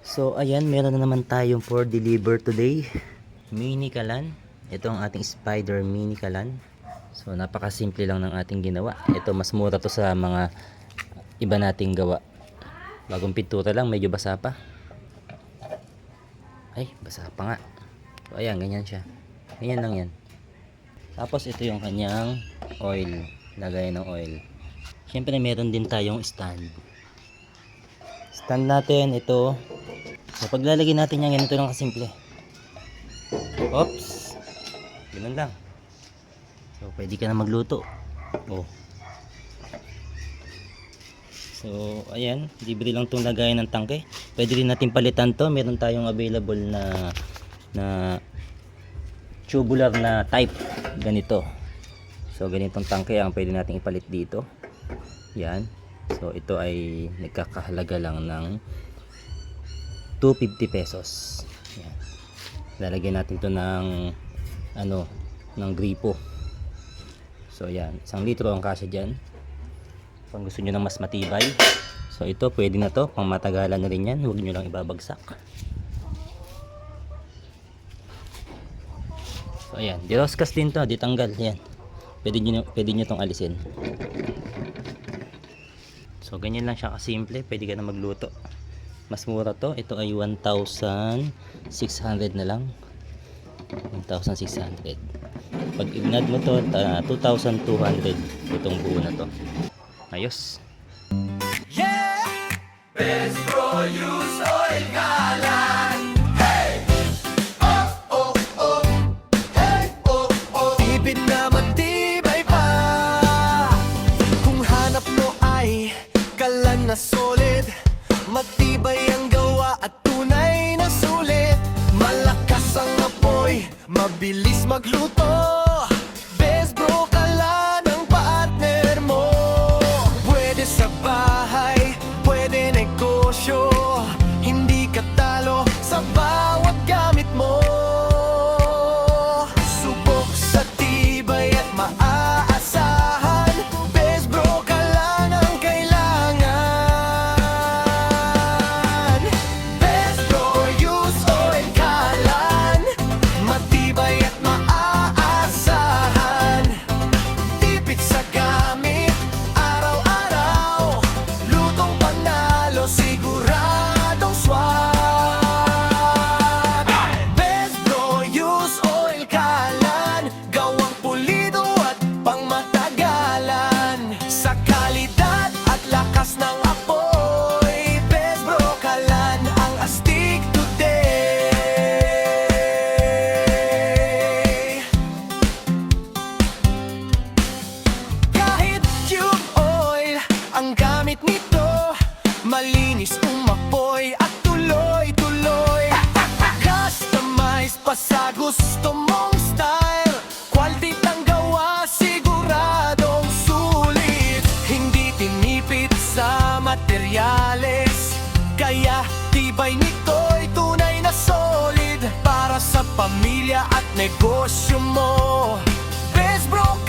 So ayan, meron na naman tayong for deliver today. Mini kalan. Ito ang ating spider mini kalan. So napakasimple lang ng ating ginawa. Ito mas mura to sa mga iba nating gawa. Bagong pintura lang, medyo basa pa. Ay, basa pa nga. So ayan, ganyan siya. Ganyan lang yan. Tapos ito yung kanyang oil. Lagay ng oil. Siyempre meron din tayong stand. Stand natin ito. So paglalagay natin yan, ganito lang kasimple. Oops. Ganun lang. So pwede ka na magluto. Oh. So ayan, libre lang itong lagayan ng tangke. Pwede rin natin palitan to. Meron tayong available na tubular na type. Ganito. So ganitong tangke ang pwede natin ipalit dito. Yan. So ito ay nagkakahalaga lang ng 250 pesos. Yan. Lalagyan natin ito ng ng gripo. So yan, 1 litro ang kasya dyan. Kung gusto nyo ng mas matibay, so ito pwede na to, pang matagalan na rin yan. Huwag nyo lang ibabagsak. So ayan, diroskas din to, ditanggal. Yan, pwede nyo tong alisin. So ganyan lang siya kasimple, pwede ka na magluto. Mas mura to, ito ay 1,600 na lang. 1,600. Pag inad mo to, 2,200 itong buo na to. Ayos. Yeah! Best Bro use oil kalan. Hey! Oh, oh, oh. Hey, oh, oh. Tipid na matibay pa. Kung hanap mo ay kalan na solid, matibay ang gawa at tunay na sulit. Malakas ang apoy, mabilis magluto. Best Bro kalan ang partner mo. Pwede sa bahay, pwede negosyo. Hindi ka talo sa bawat gamit mo. Subok sa tibay at maaasahan. Best Bro kalan ang kailangan. Best Bro use oil kalan. Matibay at maaasahan. Tipid sa gamit, araw-araw. Lutong panalo, siguradong swak. Best Bro use oil kalan. Gawang pulido at pangmatagalan. Sa kalidad at lakas ng apoy, Best Bro kalan ang astig today. Kahit tube oil ang gamit nito, malinis umapoy at tuloy-tuloy. Customize pa sa gusto mong style. Quality ang gawa, siguradong sulit. Hindi tinipid sa materyales, kaya tibay nito'y tunay na solid. Para sa pamilya at negosyo mo, Best Bro